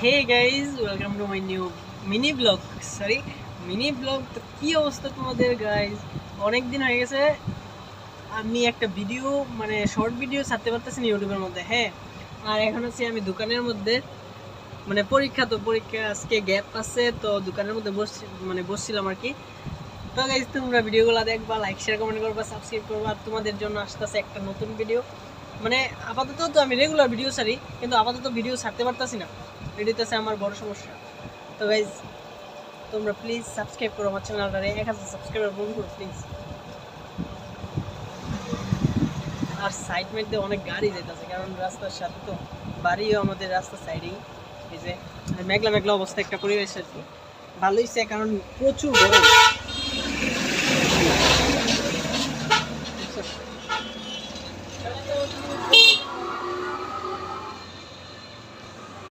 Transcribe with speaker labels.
Speaker 1: Hey guys, welcome to my new mini vlog. Sorry, mini vlog. তো কি অবস্থা তোমাদের গাইজ? অনেক দিন হয়ে গেছে আমি একটা ভিডিও মানে শর্ট ভিডিও ছাড়তে পারতেছি না ইউটিউবের মধ্যে। হ্যাঁ, আর এখন হচ্ছে আমি দোকানের মধ্যে মানে পরীক্ষা আজকে গ্যাপ আছে, তো দোকানের মধ্যে বসছিলাম আর কি। তো গাইজ তোমরা ভিডিওগুলো দেখবা, লাইক শেয়ার কমেন্ট করবা, সাবস্ক্রাইব করবা। আর তোমাদের জন্য আসতেছে একটা নতুন ভিডিও। মানে আপাতত তো আমি রেগুলার ভিডিও ছাড়ি, কিন্তু আপাতত ভিডিও ছাড়তে পারতাছি না, এটাতে আমার বড় সমস্যা। তো গাইজ তোমরা প্লিজ সাবস্ক্রাইব করো আমার চ্যানেলটারে, 1000 সাবস্ক্রাইবার পূরণ করো প্লিজ। আর সাইড মেট অনেক গাড়ি যাইতেছে, কারণ রাস্তার সাথে তো বাড়িও আমাদের রাস্তার সাইডেই। এই যে মেঘলা মেঘলা অবস্থা একটা পরিবেশ আর কি। ভালোই সে, কারণ প্রচুর গরম।